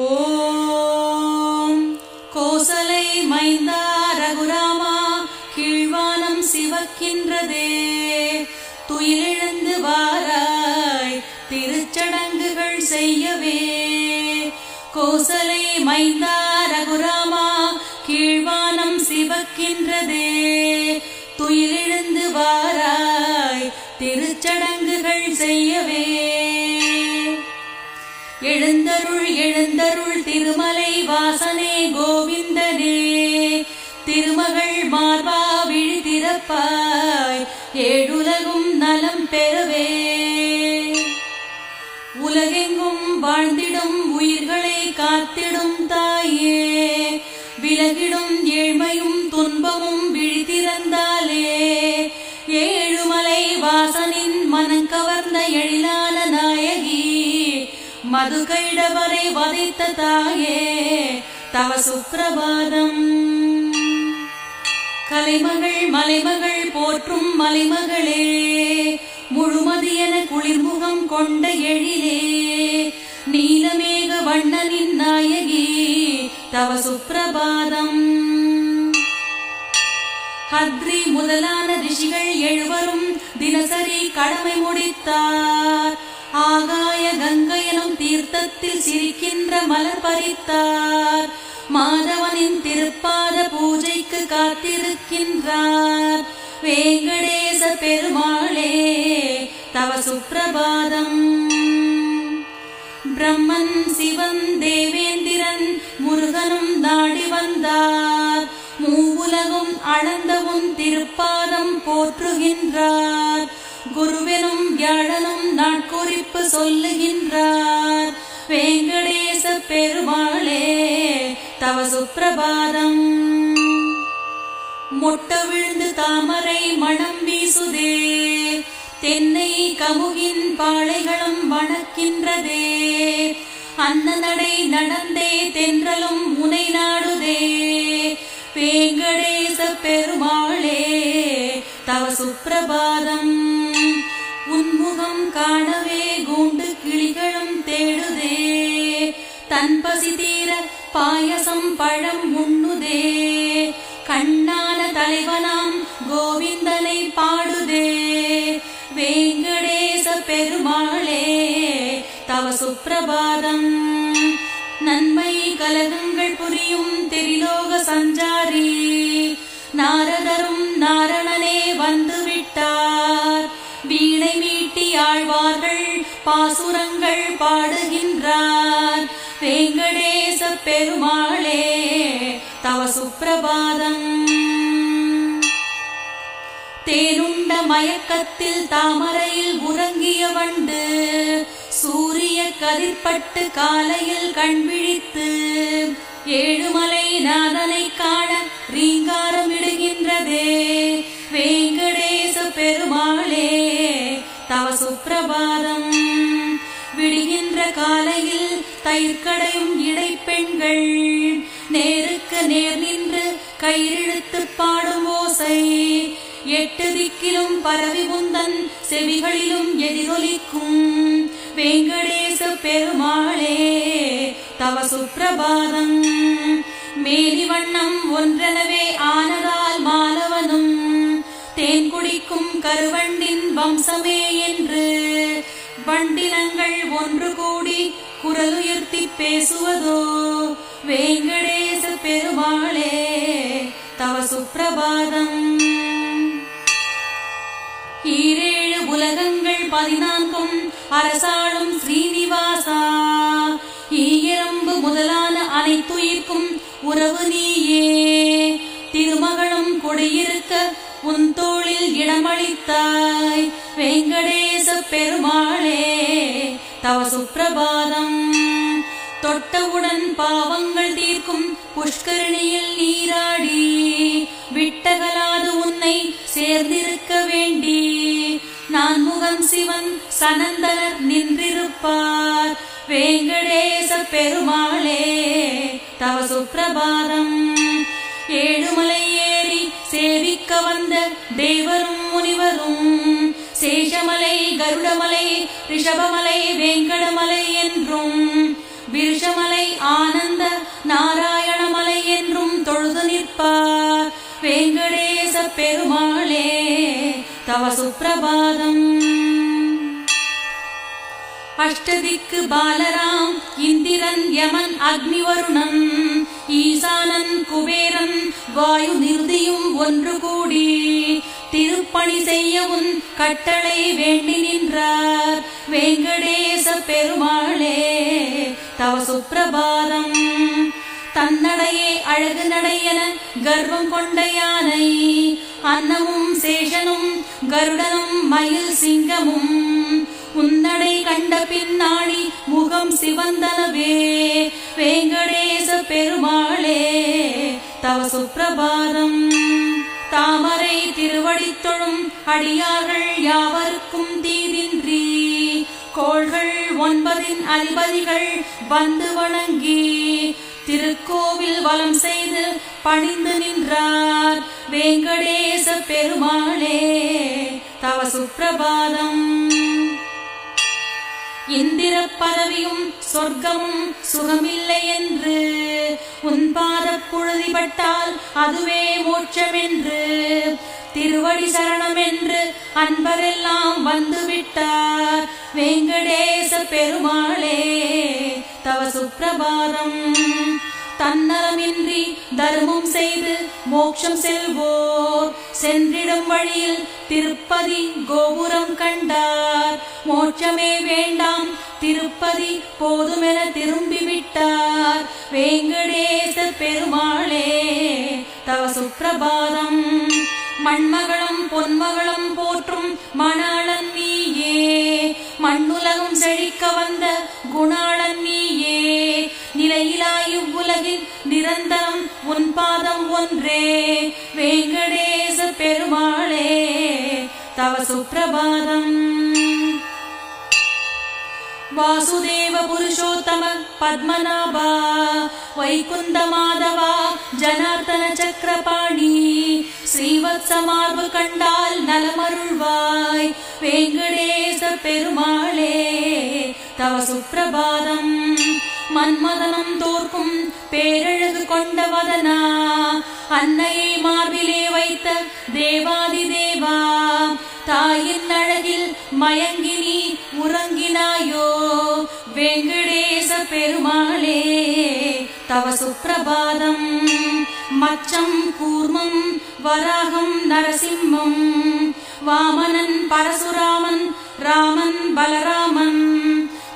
ஓம் கோசலை மைந்தா ரகுராமா கீழ்வானம் சிவக்கின்றதே துயிலெழுந்து வாராய் திருச்சடங்குகள் செய்யவே. கோசலை மைந்தா ரகுராமா கீழ்வானம் சிவக்கின்றதே துயிலெழுந்து வாராய் திருச்சடங்குகள் செய்யவே. எழுந்தருள் எழுந்தருள் திருமலை வாசனே கோவிந்தனே திருமகள் மார்பா விழி திறப்பாய் ஏழுலகும் நலம் பெறவே. உலகெங்கும் வாழ்ந்திடும் உயிர்களை காத்திடும் தாயே விலகிடும் ஏழ்மையும் துன்பமும் விழி திறந்தாலே ஏழுமலை வாசனின் மனம் கவர்ந்த எழிலான நாயகி மதுகைடவரை வதைத்த தாயே தவ சுப்பிரபாதம். கலைமகள் மலைமகள் போற்றும் மலைமகளே முழுமதியன குளிர்முகம் கொண்ட எழிலே நீலமேக வண்ணனின் நாயகி தவ சுப்பிரபாதம். ஹத்ரி முதலான ரிஷிகள் எழுவரும் தினசரி கடமை முடித்தார். ஆகாய கங்கையனும் தீர்த்தத்தில் சிரிக்கின்ற மலர் பறித்தார். மாதவனின் திருப்பாத பூஜைக்கு காத்திருக்கின்றார் வேங்கடேச பெருமாளே தவ சுப்பிரபாதம். பிரம்மன் சிவன் தேவேந்திரன் முருகனும் நாடி வந்தார். மூவுலகும் அளந்தவும் திருப்பாதம் போற்றுகின்றார். குருவெனும் வியாழனும் நாட்குறிப்பு சொல்லுகின்றார் வேங்கடேச பெருமாளே தவ சுப்பிரபாதம். மொட்ட விழுந்து தாமரை மணம் வீசுதே தென்னை கமுகின் பாளைகளும் வணக்கின்றதே. அன்ன நடை நடந்தே தென்றலும் முனை நாடுதே வேங்கடேச பெருமாளே தவ சுப்பிரபாதம். உன்முகம் காணவே கூண்டு கிளிகளும் தேடுதே தன் பசி தீர பாயசம் பழம் உண்ணுதே. கண்ணான தலைவனாம் கோவிந்தனை பாடுதே வேங்கடேச பெருமாளே தவ சுப்பிரபாதம். நன்மை கலகங்கள் புரியும் திரிலோக சஞ்சாரி நாரதரும் நாரணனே வந்துவிட்டார். வீணை மீட்டி ஆழ்வார்கள் பாசுரங்கள் பாடுகின்றார் வேங்கடேச பெருமாளே தவ சுப்பிரபாதம். தேனுண்ட மயக்கத்தில் தாமரையில் உறங்கிய வண்டு சூரிய கதிர்பட்டு காலையில் கண்விழித்து ஏழுமலை நாதனை காண ரீங்காரம் இடுகின்றதே வேங்கடேச பெருமாளே தவ சுப்பிரபாதம். விடுகின்ற காலையில் தயிர்கடையும் இடைப்பெண்கள் நேருக்கு நேர் நின்று கயிறிழுத்து பாடும் ஓசை எட்டு திக்கிலும் பரவி முந்தன் செவிகளிலும் எதிரொலிக்கும் வேங்கடேச பெருமாளே தவ சுப்பிரபாதம். மேலி வண்ணம் ஒன்றெனவே ஆனதால் மாலவனும் தேன் குடிக்கும் கருவண்டின் வம்சமே என்று வண்டினங்கள் ஒன்று கூடி குரலுயர்த்தி பேசுவதோ வேங்கடேச பெருமாளே தவ சுப்பிரபாதம். ஈரேழு உலகங்கள் 14 அரசாளும் ஸ்ரீனிவாசா ஈயரம்பு முதலான அனைத்துயிர்க்கும் உறவு நீயே. திருமகளும் கொடியிருக்க உன் தோளில் இடமளித்தாய் வேங்கடேச பெருமாளே தவ சுப்பிரபாதம். தொட்டவுடன் பாவங்கள் தீர்க்கும் புஷ்கரணியில் நீராடி விட்டகலாது உன்னை சேர்ந்திருக்க வேண்டி நான் முகம் சிவன் சனந்தனர் நின்றிருப்பார் வேங்கடேச பெருமாளே தவ சுப்பிரபாதம். ஏழுமலை ஏறி சேவிக்க வந்த தேவரும் முனிவரும் சேஷமலை கருடமலை ரிஷபமலை வேங்கடமலை என்றும் விருஷமலை ஆனந்த நாராயணமலை என்றும் தொழுது நிற்பார் வெங்கடேச பெருமாளே தவ சுப்பிரபாதம். அஷ்டதிக்கு பாலராம் இந்திரன் யமன் அக்னி வருணன் ஈசானன் குபேரன் வாயு நிருதியும் ஒன்று கூடி திருப்பணி செய்யவும் கட்டளை வேண்டி நின்றார் வெங்கடேச பெருமாளே தவ சுப்பிரபாதம். தன்னடையே அழகு நடையென கர்வம் கொண்ட யானை அன்னமும் சேஷனும் கருடனும் மயில் சிங்கமும் உன்னடை கண்ட பின்னாடி முகம் சிவந்தனவே வெங்கடேச பெருமாளே தவ சுப்பிரபாதம். தாமரை திருவடித்தொழும் அடியார்கள் யாவருக்கும் தீதின்றி கோள்கள் 9 அதிபதிகள் வந்து வணங்கி திருக்கோவில் வலம் செய்து பணிந்து நின்றார் வெங்கடேச பெருமாளே தவ சுப்பிரபாதம். இந்திர பதவியும் சொர்க்கமும் சுகமில்லை என்று உன் பாதப் புழுதிப்பட்டால் அதுவே மோட்சமென்று திருவடி சரணமென்று அன்பரெல்லாம் வந்துவிட்டார் வெங்கடேச பெருமாளே தவ சுப்பிரபாதம். தன்னலமின்றி தர்மம் செய்து மோட்சம் செல்வோர் சென்றிடும் வழியில் திருப்பதி கோபுரம் கண்டார் மோட்சமே வேண்டாம் திருப்பதி போதுமென திரும்பிவிட்டார் வெங்கடேச பெருமாளே தவ சுப்பிரபாதம். மண்மகளும் பொன்மகளும் போற்றும் மணாளன் நீயே மண்ணுலகம் செழிக்க வந்த குணாளன் நீயே நிலையிலாய் உலகின் நிரந்தரம் உன் பாதம் ஒன்றே வெங்கடேச பெருமாளே தவ சுப்பிரபாதம். வாசுதேவ புருஷோத்தம பத்மநாபா வைகுந்த மாதவா ஜனார்த்தன சக்கரபாணி ஸ்ரீவத்சமார்பு கண்டால் நலமருள்வாய் வெங்கடேச பெருமாளே தவ சுப்பிரபாதம். மன்மதனம் தோற்கும் பேரழகு கொண்ட வதனா அன்னையை மார்பிலே வைத்த தேவாதி தேவா தாயின் அழகில் மயங்கினி உறங்கினாயோ வெங்கடேச பெருமாளே தவ சுப்பிரபாதம். மச்சம் கூர்மம் வராகம் நரசிம்மம் வாமனன் பரசுராமன் ராமன் பலராமன்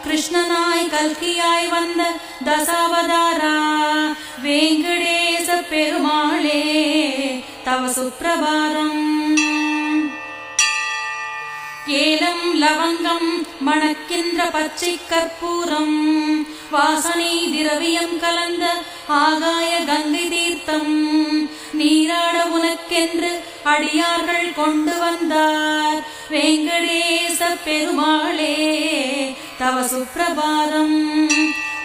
கிருஷ்ணனாய் கல்கியாய் வந்த தசாவதாரா வெங்கடேச பெருமாளே தவ சுப்பிரபாதம். ஏலம் லவங்கம் மணக்கின்ற பச்சை கற்பூரம் வாசனை திரவியம் கலந்த ஆகாய கங்கை தீர்த்தம் நீராட உனக்கென்று அடியார்கள் கொண்டு வந்தார் வெங்கடேச பெருமாளே தவ சுப்பிரபாதம்.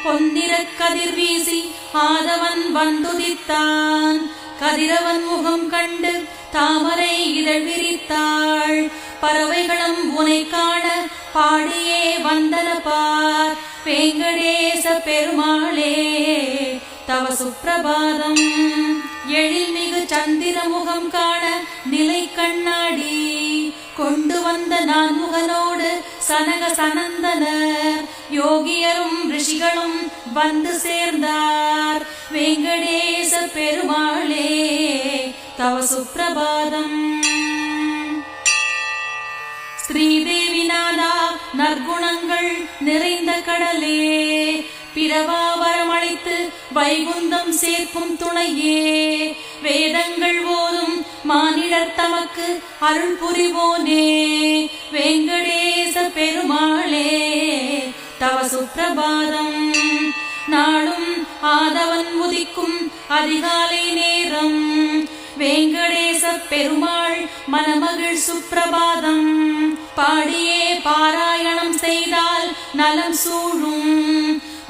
பொன்னிற கதிர் வீசி ஆதவன் வந்துதித்தான் கதிரவன் முகம் கண்டு தாமரை இதழ் விரித்தாள் பறவைகளும் உனை காண பாடியே வந்தன பார் வெங்கடேச பெருமாளே தவ சுப்பிரபாதம். எழில்மிகு சந்திர முகம் காண நிலை கண்ணாடி கொண்டு வந்த நான்முகனோடு சனக சனந்தனர் யோகியரும் ரிஷிகளும் வந்து சேர்ந்தார் வெங்கடேச பெருமாளே தவ சுப்பிரபாதம். ஸ்ரீதேவி நாதா நற்குணங்கள் நிறைந்த கடலே பிரபாவரமளித்து வைகுந்தம் சேர்க்கும் துணையே வேதங்கள் ஓதும் மானிடர் தமக்கு அருள் புரிவோனே வெங்கடேச பெருமாளே தவ சுப்பிரபாதம். நாளும் ஆதவன் உதிக்கும் அதிகாலை நேரம் வெங்கடேச பெருமாள் மனமகிழ் சுப்பிரபாதம் பாடியே பாராயணம் செய்தால் நலம் சூழும்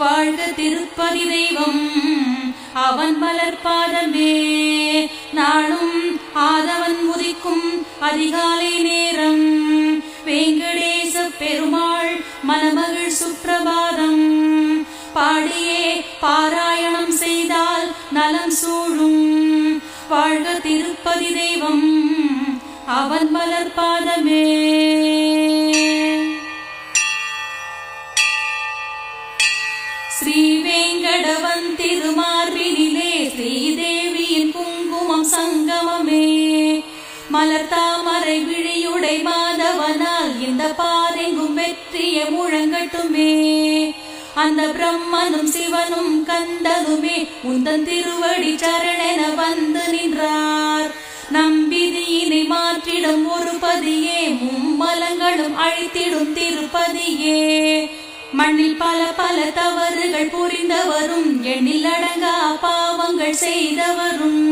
வாழ்க திருப்பதி தெய்வம் அவன் மலர்பாதமே. நாளும் ஆதவன் உதிக்கும் அதிகாலை நேரம் வெங்கடேச பெருமாள் மனமகிழ் சுப்பிரபாதம் பாடியே பாராயணம் செய்தால் நலம் சூழும். வாழ்க திருப்பதி தெய்வம் அவன் மலர் பாதமே. ஸ்ரீவேங்கடவன் திருமார்பினிலே ஸ்ரீதேவியின் குங்குமம் சங்கமமே. மலர் தாமரை விழியுடை மாதவனால் இந்த பாரெங்கும் வெற்றிய முழங்கட்டுமே. அந்த பிரம்மனும் சிவனும் கந்தனுமே உந்தன் திருவடி சரணென வந்து நின்றார். நம்பிதியினை மாற்றிடும் ஒரு பதியே, மும்மலங்களும் அழித்திடும் திருப்பதியே. மண்ணில் பல பல தவறுகள் புரிந்தவரும் எண்ணில் அடங்கா பாவங்கள் செய்தவரும்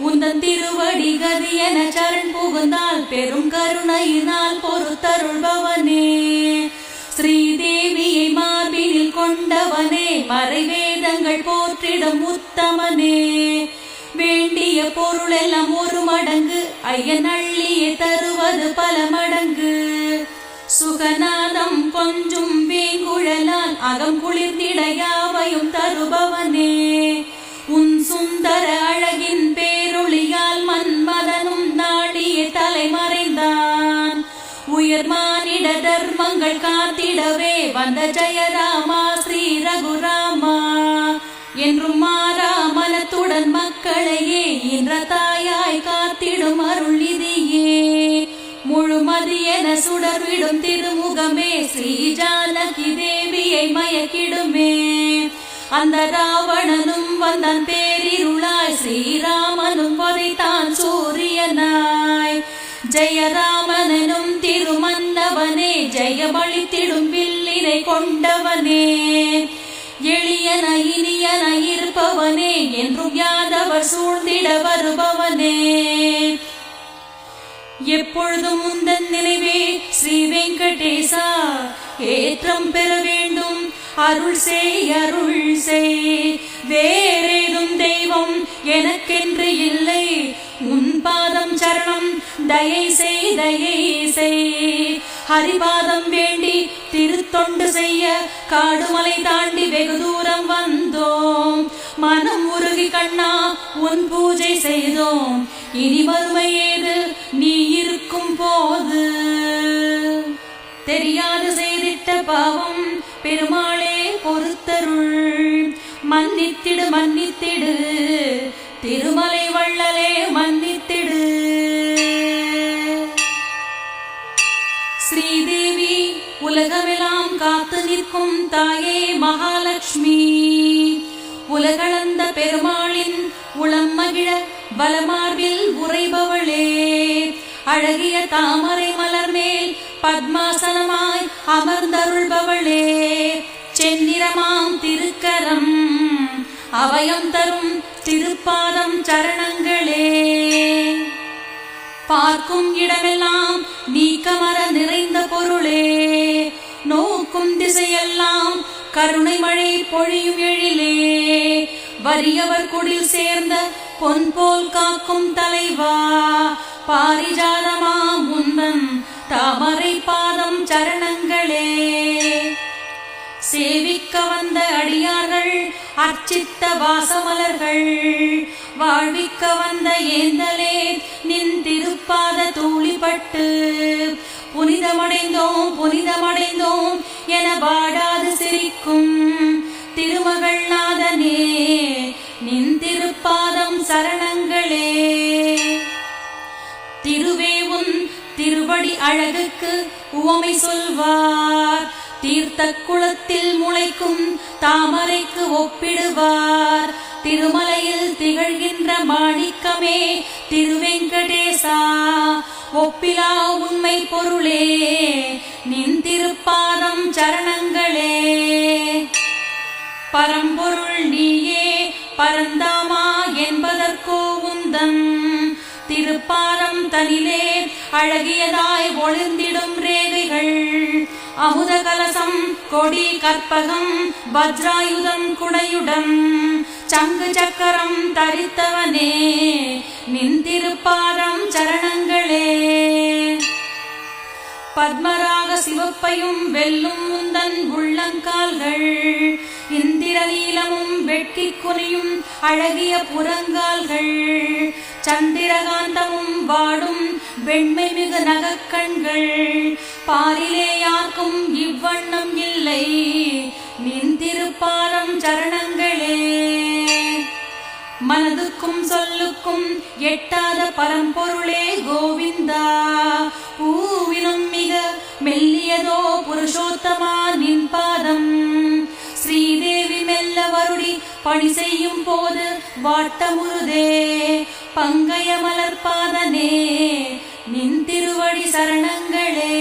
உந்தன் திருவடி கதியென சரண் புகுந்தால் பெரும் கருணையினால் பொறுத்தருள்பவனே. ஸ்ரீதேவியை மார்பினில் கொண்டவனே, மறைவேதங்கள் போற்றிடும் உத்தமனே. வேண்டிய பொருளெல்லாம் ஒரு மடங்கு, ஐயன் அள்ளியே தருவது பல மடங்கு. சுகநாதம் கொஞ்சும் வேங்குழலால் அகம் குளிர்ந்திட யாவையும் தருபவனே. உன் சுந்தர அழகின் பேரொளியால் மன்மதனும் நாடியே தலைமறைந்தான். உயர் மானிட தர்மங்கள் காத்திடவே வந்த ஜெயராமா ஸ்ரீ ரகுராமா. என்றும் மாறா மனத்துடன் மக்களையே இன்ற தாயாய் காத்திடும் அருள்நிதியே. முழுமதியென சுடர்விடும் திருமுகமே, ஸ்ரீ ஜானகி தேவியை மயக்கிடுமே. அந்த ராவணனும் வந்தான் பேரிருளாய், ஸ்ரீராமனும் வதைத்தான் சூரியனாய். ஜெயராமனும் திருமன்னவனே, ஜெயமளித்திடும் வில்லினை கொண்டவனே. எளியன இனியன இருப்பவனே, என்றும் யாதவர் சூழ்ந்திட வருபவனே. எப்பொழுதும் உந்தன் நினைவே ஸ்ரீ வெங்கடேசா, ஏற்றம் பெற வேண்டும் அருள் செய். வேறேதும் தெய்வம் எனக்கென்று இல்லை, உன் பாதம் சரணம் தயை செய். ஹரிபாதம் வேண்டி திருத்தொண்டு செய்ய காடுமலை தாண்டி வெகு தூரம் வந்தோம். மனம் உருகி கண்ணா உன் பூஜை செய்தோம். இனி வறுமை ஏது நீ இருக்கும் போது. தெரியாது செய்திட்ட பாவம் பெருமாளே பொறுத்தருள். மன்னித்திடு திருமலை வள்ளலே மன்னித்திடு. ஸ்ரீதேவி உலகமெல்லாம் காத்து நிற்கும் தாயே மகாலட்சுமி. உலகளந்த பெருமாளின் உளம் மகிழ வலமார்பில் உறைபவளே. அழகிய தாமரை மலர் மேல் பத்மாசனமாய் அமர்ந்தருள்பவளே. செந்நிறமாம் திருக்கரம் அபயம் தரும் திருப்பாதம் சரணங்களே. பார்க்கும் இடமெல்லாம் நீக்கமர நிறைந்த பொருளே. நோக்கும் திசையெல்லாம் கருணை மழை பொழியும் எழிலே. வறியவர் குடில் சேர்ந்த பொன் போல் காக்கும் தலைவா. பாரிஜாதமா முந்தன் தாமரை பாதம் சரணங்களே. சேவிக்க வந்த அடியார்கள் அர்ச்சித்த வாசமலர்கள். வாழ்விக்க வந்த ஏந்தலே நின் திருப்பாத தூளிப்பட்டு. புனிதமடைந்தோம் என வாடாது சிரிக்கும் திருமகள் நாதனே, நின் திருப்பாதம் சரணங்களே. திருவேவும் திருவடி அழகுக்கு உவமை சொல்வார். தீர்த்த குளத்தில் முளைக்கும் தாமரைக்கு ஒப்பிடுவார். திருமலையில் திகழ்கின்ற மாணிக்கமே திருவெங்கடேசா. ஒப்பிலா உண்மை பொருளே நின் திருப்பாதம் சரணங்களே. பரம்பொருள் நீயே பரந்தாமா என்பதற்கோ உந்தன் திருப்பாதம் தனிலே அழகியதாய் ஒளிர்ந்திடும் ரேகைகள். அமுத கலசம் கொடி கற்பகம் வஜ்ராயுதம் குடையுடன் சங்கு சக்கரம் தரித்தவனே, நின் திருப்பாதம் சரணங்களே. பத்மராக சிவப்பையும் வெல்லும் முந்தன் உள்ளங்கால்கள் இந்திரநீலமும் வெட்கி குனியும் அழகிய புறங்கால்கள் சந்திரகாந்தமும் வாடும் வெண்மை மிகு நகக்கண்கள் பாரிலே யாருக்கும் இவ்வண்ணம் இல்லை நின் திருப்பாதம் சரணங்களே. மனதுக்கும் சொல்லுக்கும் எட்டாத பரம்பொருளே கோவிந்தா பூவிலும் மிக மெல்லியதோ புருஷோத்தமா நின் பாதம் ஸ்ரீதேவி மெல்ல வருடி பணி செய்யும் போது வாட்டமுருதே பங்கய மலர்பாதனே நின் திருவடி சரணங்களே.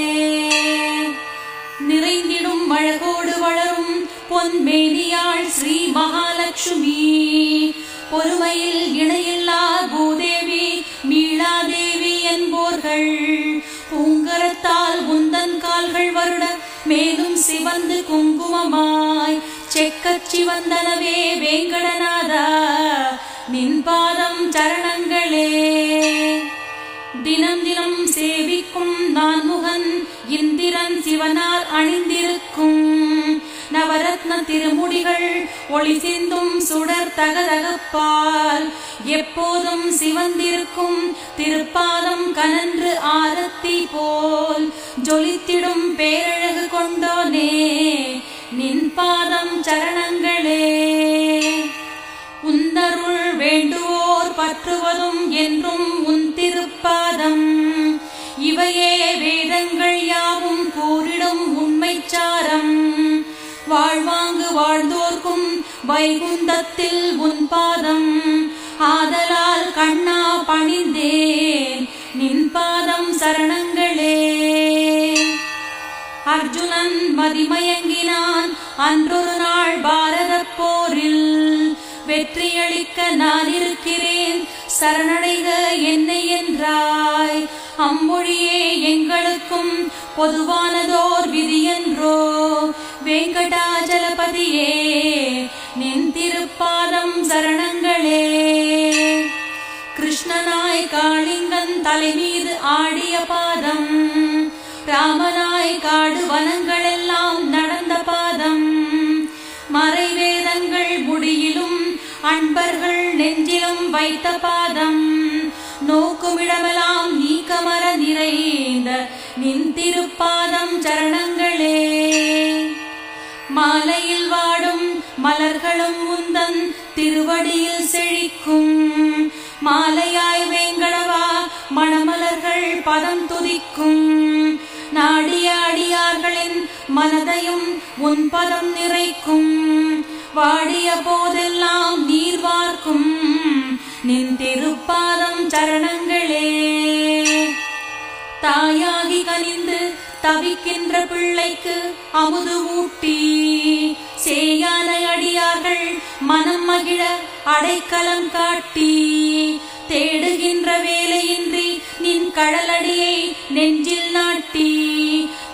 நிறைந்திடும் அழகோடு வளரும் பொன்மேனியாள் ஸ்ரீ மகாலட்சுமி பொறுமையில் இணையில்லா பூதேவி மீளாதேவி என்போர்கள் பூங்கரத்தால் உந்தன் கால்கள் வருட மேலும் சிவந்து குங்குமமாய் செக்கச் சிவந்தனவே வேங்கடநாதா நின் பாதம் சரணங்களே. தினம் தினம் சேவிக்கும் நான்முகன் இந்திரன் சிவனார் அணிந்திருக்கும் நவரத்ன திருமுடிகள் ஒளி சிந்தும் சுடர் தகதகப்பால் எப்போதும் சிவந்திருக்கும் திருப்பாதம் கனன்று ஆரத்தி போல் ஜொலித்திடும் பேரழகு கொண்டோனே நின் பாதம் சரணங்களே. உந்தருள் வேண்டுவோர் பற்றுவதும் என்றும் உன் திருப்பாதம் இவையே வேதங்கள் யாவும் கூறிடும் உண்மைச்சாரம் வாழ்வாங்கு வாழ்ந்தோர்க்கும் வைகுந்தத்தில் உன் பாதம் ஆதலால் கண்ணா பணிந்தேன் நின் பாதம் சரணங்களே. அர்ஜுனன் மதிமயங்கினான் அன்றொரு நாள் பாரத போரில் வெற்றியளிக்க நான் இருக்கிறேன் சரணடைக என்னை என்றாய் அம்மொழியே எங்களுக்கும் பொதுவானதோர் விதியன்றோ வெங்கடாஜலபதியே நின் திருப்பாதம் சரணங்களே. கிருஷ்ணனாய் காளிங்கன் தலைமீது ஆடிய பாதம் ராமனாய் காடு வனங்களெல்லாம் நடந்த பாதம் மறைவேதங்கள் முடியிலும் அன்பர்கள் நெஞ்சிலும் வைத்த பாதம் நோக்குமிடமெல்லாம் நீக்கமர நிறைந்த நின் திருப்பாதம் சரணங்களே. மாலையில் வாடும் மலர்களும் உந்தன் திருவடியில் செழிக்கும் மாலையாய் வேங்கடவா மணமலர்கள் பதம் துதிக்கும் நாடிய அடியார்களின் மனதையும் உன் பதம் நிறைக்கும் வாடிய போதெல்லாம் நீர் வார்க்கும் நின் திருப்பாதம் சரணங்களே. தாயாகி கனிந்து தவிக்கின்ற பிள்ளைக்கு அமுது ஊட்டி சேயான அடியார்கள் மனம் மகிழ அடைக்கலம் காட்டி தேடுகின்ற வேலையின்றி நின் கடலடியை நெஞ்சில் நாட்டி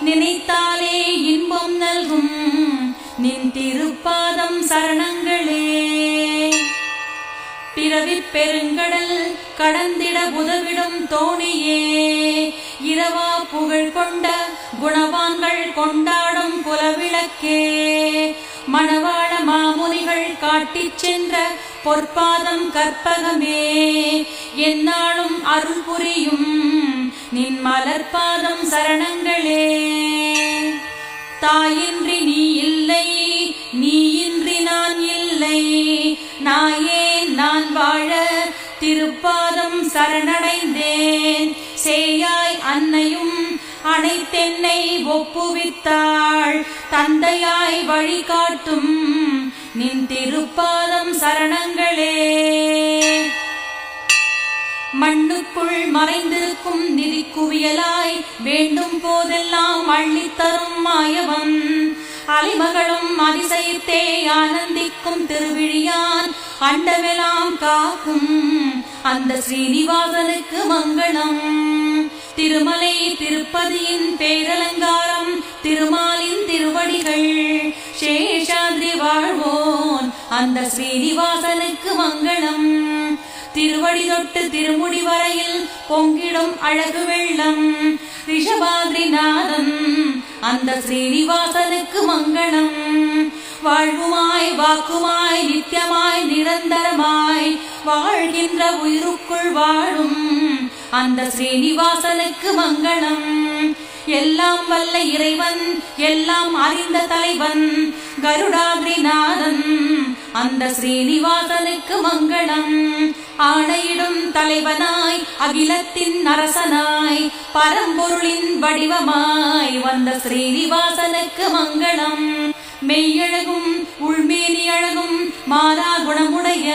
நினைத்தாலே இன்பம் நல்கும் நின் திருப்பாதம் சரணங்களே. பிறவிப் பெருங்கடல் கடந்திட உதவிடும் தோணியே இரவா புகழ் கொண்ட குணவான்கள் கொண்டாடும் குலவிளக்கே மணவாள மாமுனிகள் காட்டிச் சென்ற பொற்பாதம் கற்பகமே எந்நாளும் அருள் புரியும் நின் மலர்பாதம் சரணங்களே. தாயின்றி நீ இல்லை நீயின்றி நான் இல்லை நாயேன் நான் வாழ திருப்பாதம் சரணடைந்தேன் சேயாய் அன்னையும் அனைத்தென்னை ஒப்புவித்தாள் தந்தையாய் வழிகாட்டும் நின் திருப்பாதம் சரணங்களே. மண்ணுக்குள் மறைந்திருக்கும் நிதி குவியலாய் வேண்டும் போதெல்லாம் அள்ளித்தரும் மாயவன் அலைமகளும் அதிசயித்தே ஆனந்திக்கும் திருவிழியான் அண்டமெல்லாம் காக்கும் அந்த ஸ்ரீனிவாசனுக்கு மங்களம். திருமலை திருப்பதியின் பேரலங்காரம் திருமாலின் திருவடிகள் சேஷாத்ரி வாழ்வோன் அந்த ஸ்ரீனிவாசனுக்கு மங்களம். திருவடி தொட்டு திருமுடி வரையில் பொங்கிடும் அழகு வெள்ளம். ரிஷபாத்ரிநாதன் அந்த ஸ்ரீனிவாசனுக்கு மங்களம். வாழ்வுமாய் வாக்குமாய் நித்தியமாய் நிரந்தரமாய் வாழ்கின்ற உயிருக்குள் வாழும் அந்த ஸ்ரீனிவாசனுக்கு மங்களம். எல்லாம் வல்ல இறைவன் எல்லாம் அறிந்த தலைவன் கருடாத்ரிநாதன் அந்த ஸ்ரீனிவாசனுக்கு மங்களம். ஆணையிடும் தலைவனாய் அகிலத்தின் அரசனாய் பரம்பொருளின் வடிவமாய் வந்த ஸ்ரீனிவாசனுக்கு மங்களம். மெய்யழகும் உள்மேனி அழகும் மாறா குணமுடைய